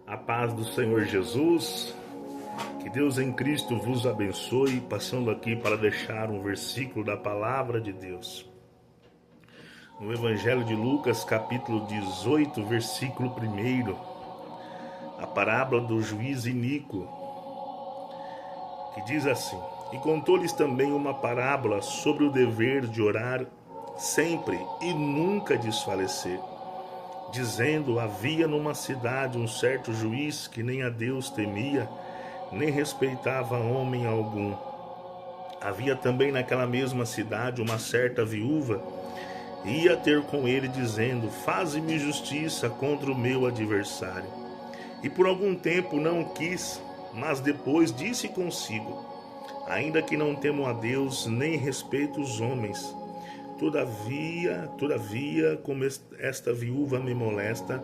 A paz do Senhor Jesus, que Deus em Cristo vos abençoe, passando aqui para deixar um versículo da palavra de Deus. No Evangelho de Lucas, capítulo 18, versículo 1, a parábola do juiz iníquo, que diz assim: E contou-lhes também uma parábola sobre o dever de orar sempre e nunca desfalecer, dizendo: havia numa cidade um certo juiz que nem a Deus temia, nem respeitava homem algum. Havia também naquela mesma cidade uma certa viúva, e ia ter com ele dizendo: faze-me justiça contra o meu adversário. E por algum tempo não quis, mas depois disse consigo: ainda que não temo a Deus, nem respeito os homens, Todavia, como esta viúva me molesta,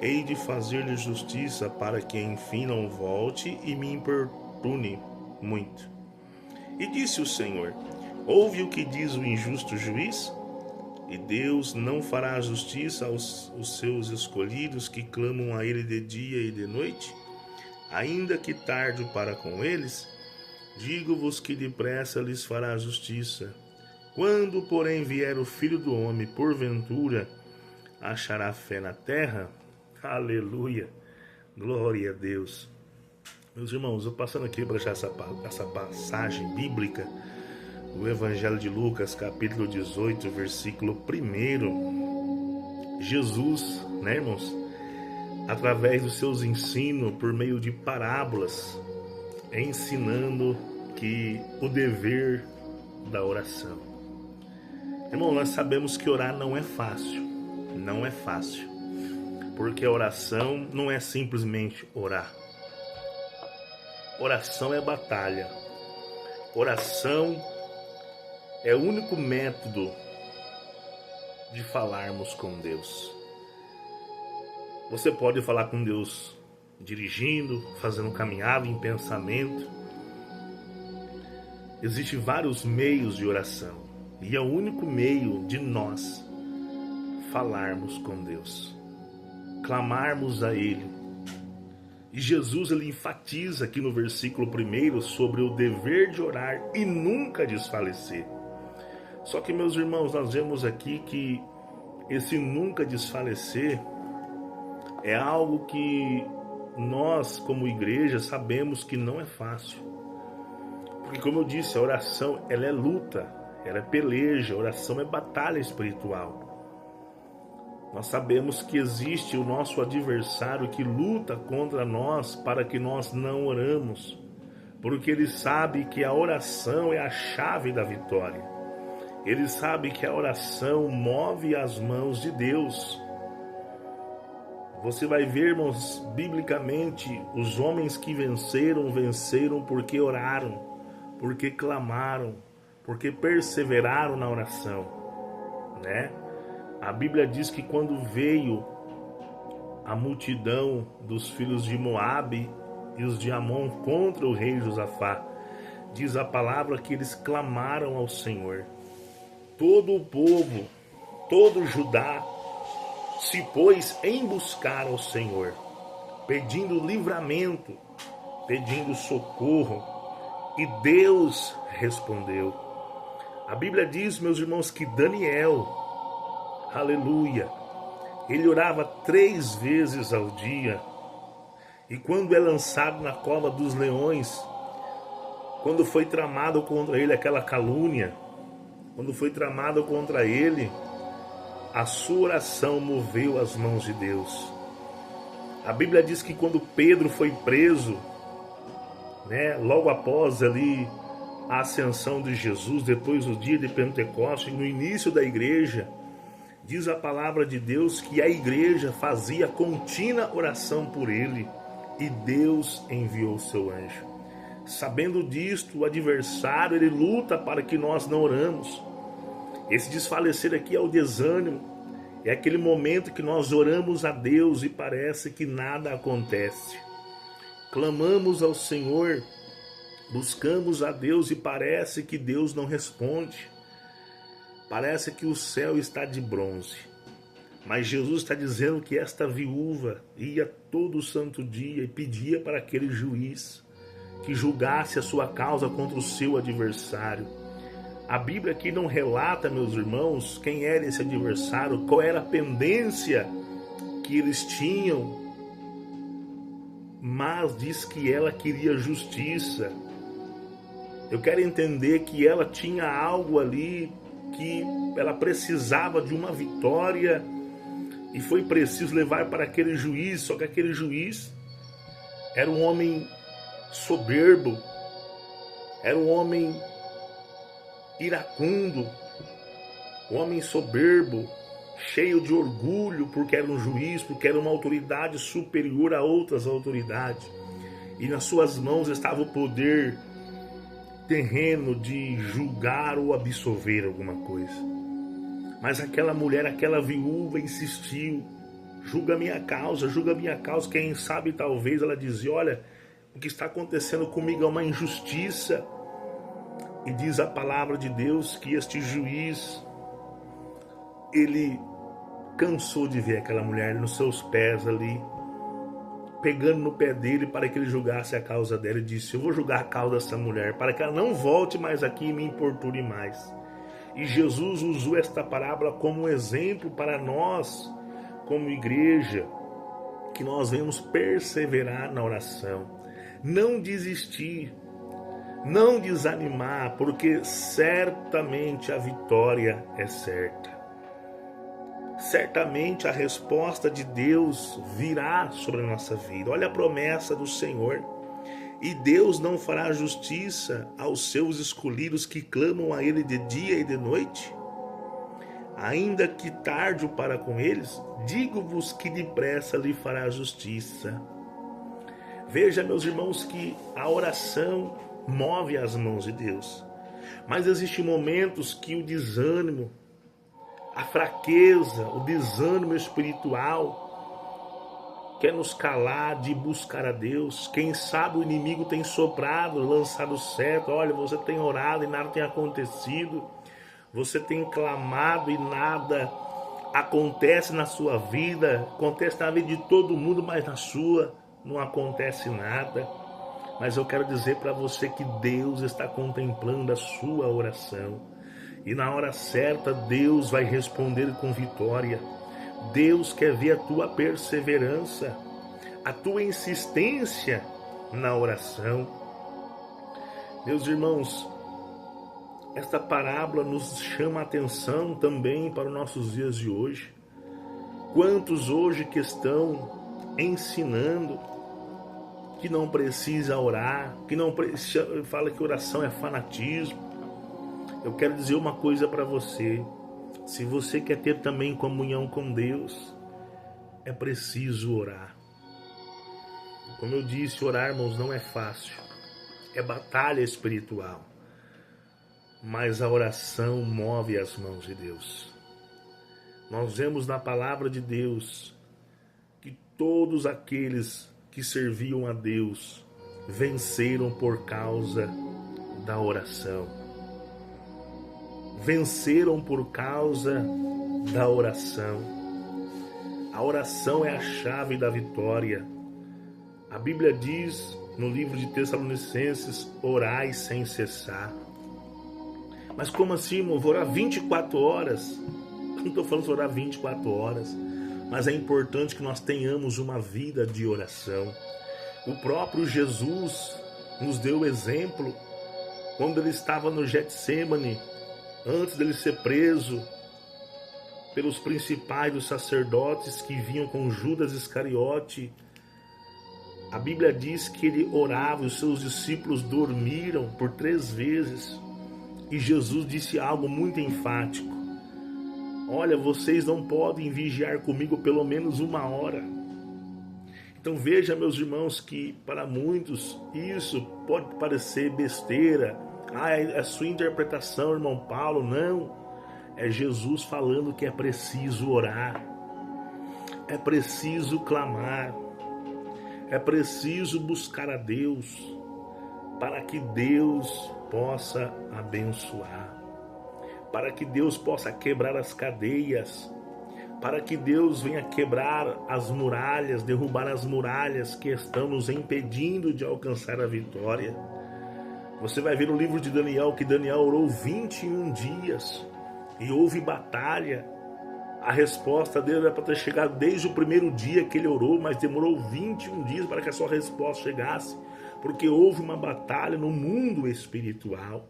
hei de fazer-lhe justiça, para que enfim não volte e me importune muito. E disse o Senhor: ouve o que diz o injusto juiz? E Deus não fará justiça aos seus escolhidos que clamam a ele de dia e de noite? Ainda que tarde para com eles, digo-vos que depressa lhes fará justiça. Quando, porém, vier o Filho do Homem, porventura, achará fé na terra? Aleluia! Glória a Deus! Meus irmãos, eu passando aqui para achar essa passagem bíblica do Evangelho de Lucas, capítulo 18, versículo 1. Jesus, né, irmãos? Através dos seus ensinos, por meio de parábolas, ensinando que o dever da oração. Irmão, nós sabemos que orar não é fácil, porque a oração não é simplesmente orar. Oração é batalha, oração é o único método de falarmos com Deus. Você pode falar com Deus dirigindo, fazendo caminhada em pensamento. Existem vários meios de oração. E é o único meio de nós falarmos com Deus, clamarmos a Ele. E Jesus ele enfatiza aqui no versículo 1 sobre o dever de orar e nunca desfalecer. Só que, meus irmãos, nós vemos aqui que esse nunca desfalecer é algo que nós, como igreja, sabemos que não é fácil. Porque, como eu disse, a oração ela é luta. Ela é peleja, oração é batalha espiritual. Nós sabemos que existe o nosso adversário que luta contra nós para que nós não oramos, porque ele sabe que a oração é a chave da vitória. Ele sabe que a oração move as mãos de Deus. Você vai ver, irmãos, biblicamente, os homens que venceram porque oraram, porque clamaram, porque perseveraram na oração, né? A Bíblia diz que quando veio a multidão dos filhos de Moabe e os de Amon contra o rei Josafá, diz a palavra que eles clamaram ao Senhor. Todo o povo, todo Judá se pôs em buscar ao Senhor, pedindo livramento, pedindo socorro, e Deus respondeu. A Bíblia diz, meus irmãos, que Daniel, aleluia, ele orava 3 vezes ao dia. E quando é lançado na cova dos leões, quando foi tramado contra ele aquela calúnia, quando foi tramado contra ele, a sua oração moveu as mãos de Deus. A Bíblia diz que quando Pedro foi preso, né, logo após ali a ascensão de Jesus, depois do dia de Pentecostes, no início da igreja, diz a palavra de Deus que a igreja fazia contínua oração por ele, e Deus enviou o seu anjo. Sabendo disto, o adversário ele luta para que nós não oramos. Esse desfalecer aqui é o desânimo, é aquele momento que nós oramos a Deus e parece que nada acontece. Clamamos ao Senhor, buscamos a Deus e parece que Deus não responde. Parece que o céu está de bronze. Mas Jesus está dizendo que esta viúva ia todo santo dia e pedia para aquele juiz que julgasse a sua causa contra o seu adversário. A Bíblia aqui não relata, meus irmãos, quem era esse adversário, qual era a pendência que eles tinham, mas diz que ela queria justiça. Eu quero entender que ela tinha algo ali, que ela precisava de uma vitória e foi preciso levar para aquele juiz, só que aquele juiz era um homem soberbo, era um homem iracundo, um homem soberbo, cheio de orgulho, porque era um juiz, porque era uma autoridade superior a outras autoridades. E nas suas mãos estava o poder terreno de julgar ou absolver alguma coisa. Mas aquela mulher, aquela viúva insistiu: julga minha causa, julga minha causa. Quem sabe talvez ela dizia: olha, o que está acontecendo comigo é uma injustiça. E diz a palavra de Deus que este juiz, ele cansou de ver aquela mulher nos seus pés ali, pegando no pé dele para que ele julgasse a causa dela. E disse: eu vou julgar a causa dessa mulher, para que ela não volte mais aqui e me importune mais. E Jesus usou esta parábola como um exemplo para nós, como igreja, que nós venhamos perseverar na oração, não desistir, não desanimar, porque certamente a vitória é certa. Certamente a resposta de Deus virá sobre a nossa vida. Olha a promessa do Senhor: e Deus não fará justiça aos seus escolhidos que clamam a Ele de dia e de noite? Ainda que tarde para com eles, digo-vos que depressa lhe fará justiça. Veja, meus irmãos, que a oração move as mãos de Deus. Mas existem momentos que o desânimo, a fraqueza, o desânimo espiritual quer nos calar de buscar a Deus. Quem sabe o inimigo tem soprado, lançado certo. Olha, você tem orado e nada tem acontecido. Você tem clamado e nada acontece na sua vida. Acontece na vida de todo mundo, mas na sua não acontece nada. Mas eu quero dizer para você que Deus está contemplando a sua oração. E na hora certa, Deus vai responder com vitória. Deus quer ver a tua perseverança, a tua insistência na oração. Meus irmãos, esta parábola nos chama a atenção também para os nossos dias de hoje. Quantos hoje que estão ensinando que não precisa orar, que não precisa, fala que oração é fanatismo. Eu quero dizer uma coisa para você: se você quer ter também comunhão com Deus, é preciso orar. Como eu disse, orar, irmãos, não é fácil, é batalha espiritual, mas a oração move as mãos de Deus. Nós vemos na palavra de Deus que todos aqueles que serviam a Deus venceram por causa da oração. Venceram por causa da oração. A oração é a chave da vitória. A Bíblia diz no livro de Tessalonicenses: orai sem cessar. Mas como assim, irmão? Vou orar 24 horas? Não estou falando de orar 24 horas. Mas é importante que nós tenhamos uma vida de oração. O próprio Jesus nos deu exemplo quando ele estava no Getsêmani, antes dele ser preso pelos principais dos sacerdotes que vinham com Judas Iscariote. A Bíblia diz que ele orava e os seus discípulos dormiram por 3 vezes. E Jesus disse algo muito enfático: olha, vocês não podem vigiar comigo pelo menos 1 hora. Então veja, meus irmãos, que para muitos isso pode parecer besteira. É a sua interpretação, irmão Paulo. Não, é Jesus falando que é preciso orar, é preciso clamar, é preciso buscar a Deus, para que Deus possa abençoar, para que Deus possa quebrar as cadeias, para que Deus venha quebrar as muralhas, derrubar as muralhas que estão nos impedindo de alcançar a vitória. Você vai ver no livro de Daniel que Daniel orou 21 dias e houve batalha. A resposta dele era para ter chegado desde o primeiro dia que ele orou, mas demorou 21 dias para que a sua resposta chegasse, porque houve uma batalha no mundo espiritual.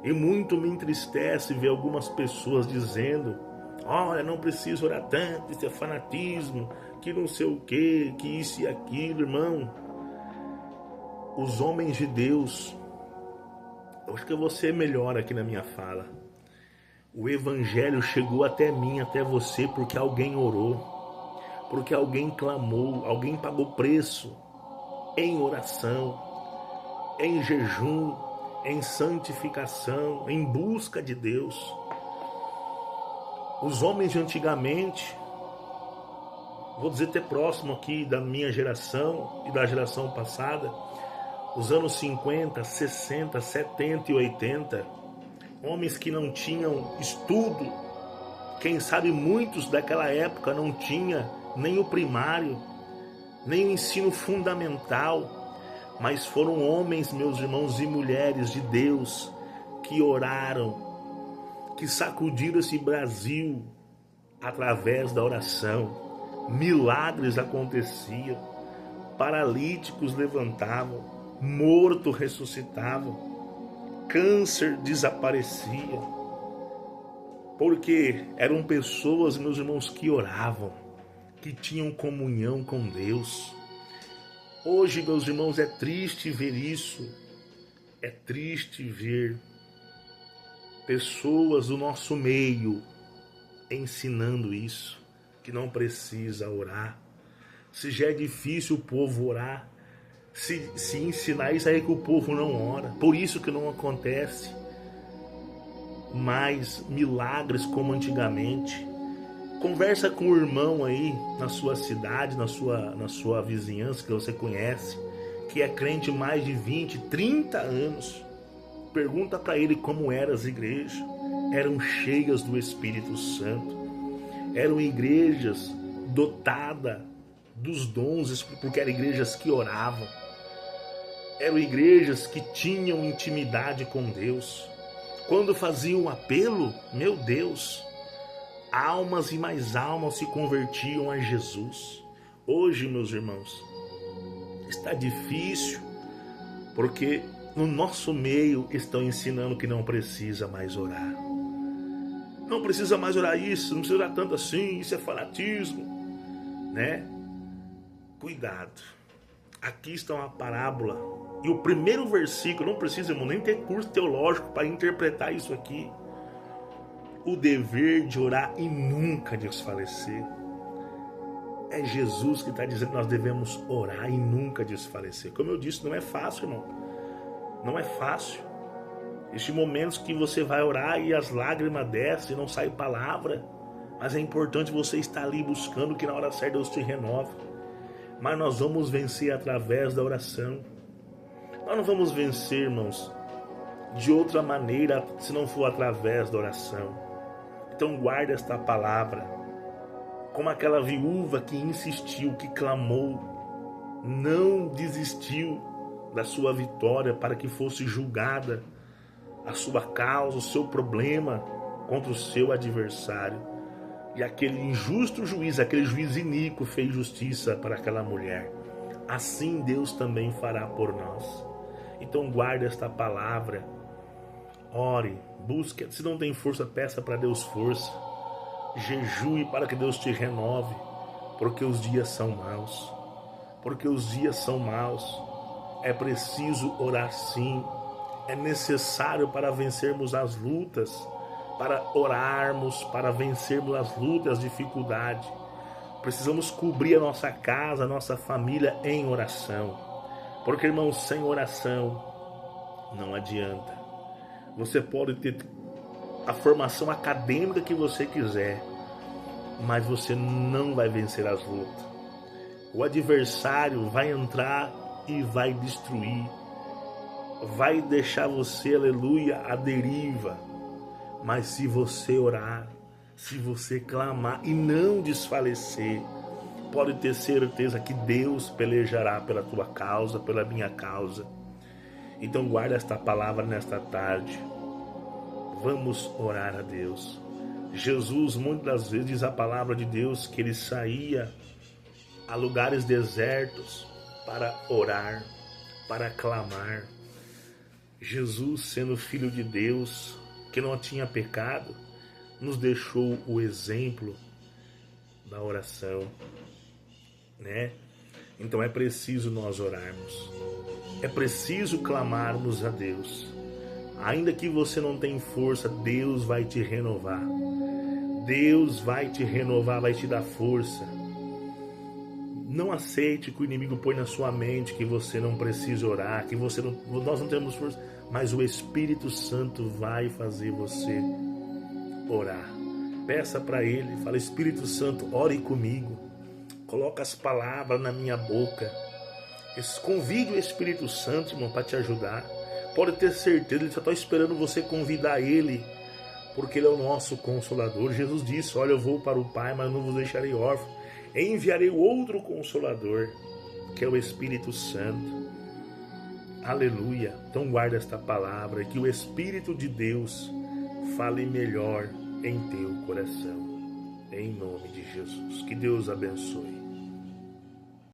E muito me entristece ver algumas pessoas dizendo: olha, não preciso orar tanto, isso é fanatismo, que não sei o que isso e aquilo. Irmão, os homens de Deus, eu acho que eu vou ser melhor aqui na minha fala. O evangelho chegou até mim, até você, porque alguém orou, porque alguém clamou, alguém pagou preço em oração, em jejum, em santificação, em busca de Deus. Os homens de antigamente, vou dizer até próximo aqui da minha geração e da geração passada, os anos 50, 60, 70 e 80, homens que não tinham estudo, quem sabe muitos daquela época não tinha nem o primário, nem o ensino fundamental, mas foram homens, meus irmãos e mulheres de Deus, que oraram, que sacudiram esse Brasil através da oração. Milagres aconteciam, paralíticos levantavam, mortos ressuscitavam, câncer desaparecia, porque eram pessoas, meus irmãos, que oravam, que tinham comunhão com Deus. Hoje, meus irmãos, é triste ver isso, é triste ver pessoas do nosso meio ensinando isso, que não precisa orar. Se já é difícil o povo orar, se ensinar isso aí que o povo não ora, por isso que não acontece mais milagres como antigamente. Conversa com o irmão aí na sua cidade, na sua vizinhança que você conhece, que é crente mais de 20, 30 anos. Pergunta para ele como eram as igrejas. Eram cheias do Espírito Santo. Eram igrejas dotadas dos dons, porque eram igrejas que oravam. Eram igrejas que tinham intimidade com Deus. Quando faziam um apelo, meu Deus, almas e mais almas se convertiam a Jesus. Hoje, meus irmãos, está difícil, porque no nosso meio estão ensinando que não precisa mais orar. Não precisa mais orar isso, não precisa orar tanto assim, isso é fanatismo, né? Cuidado. Aqui está uma parábola. E o primeiro versículo, não precisa, irmão, nem ter curso teológico para interpretar isso aqui. O dever de orar e nunca desfalecer. É Jesus que está dizendo que nós devemos orar e nunca desfalecer. Como eu disse, não é fácil, irmão. Não é fácil. Existem momentos que você vai orar e as lágrimas descem e não sai palavra. Mas é importante você estar ali buscando, que na hora certa Deus te renova. Mas nós vamos vencer através da oração. Nós não vamos vencer, irmãos, de outra maneira se não for através da oração. Então guarda esta palavra. Como aquela viúva que insistiu, que clamou, não desistiu da sua vitória para que fosse julgada a sua causa, o seu problema contra o seu adversário. E aquele injusto juiz, aquele juiz iníquo fez justiça para aquela mulher. Assim Deus também fará por nós. Então guarde esta palavra. Ore, busque. Se não tem força, peça para Deus força. Jejue para que Deus te renove. Porque os dias são maus. Porque os dias são maus. É preciso orar sim. É necessário para vencermos as lutas. Para orarmos, para vencermos as lutas, as dificuldades. Precisamos cobrir a nossa casa, a nossa família em oração. Porque, irmãos, sem oração não adianta. Você pode ter a formação acadêmica que você quiser, mas você não vai vencer as lutas. O adversário vai entrar e vai destruir. Vai deixar você, aleluia, à deriva. Mas se você orar, Se você clamar e não desfalecer, pode ter certeza que Deus pelejará pela tua causa, pela minha causa. Então guarda esta palavra nesta tarde. Vamos orar a Deus. Jesus, muitas das vezes, diz a palavra de Deus que ele saía a lugares desertos para orar, para clamar. Jesus, sendo filho de Deus, que não tinha pecado, nos deixou o exemplo da oração, né? Então é preciso nós orarmos. É preciso clamarmos a Deus. Ainda que você não tenha força, Deus vai te renovar. Deus vai te renovar, vai te dar força. Não aceite que o inimigo põe na sua mente que você não precisa orar, que nós não temos força, mas o Espírito Santo vai fazer você orar. Peça para ele, fala: Espírito Santo, ore comigo. Coloca as palavras na minha boca. Convide o Espírito Santo, irmão, para te ajudar. Pode ter certeza, ele só está esperando você convidar ele, porque ele é o nosso Consolador. Jesus disse: olha, eu vou para o Pai, mas não vos deixarei órfão. Enviarei o outro Consolador, que é o Espírito Santo. Aleluia. Então guarda esta palavra, que o Espírito de Deus fale melhor em teu coração. Em nome de Jesus. Que Deus abençoe.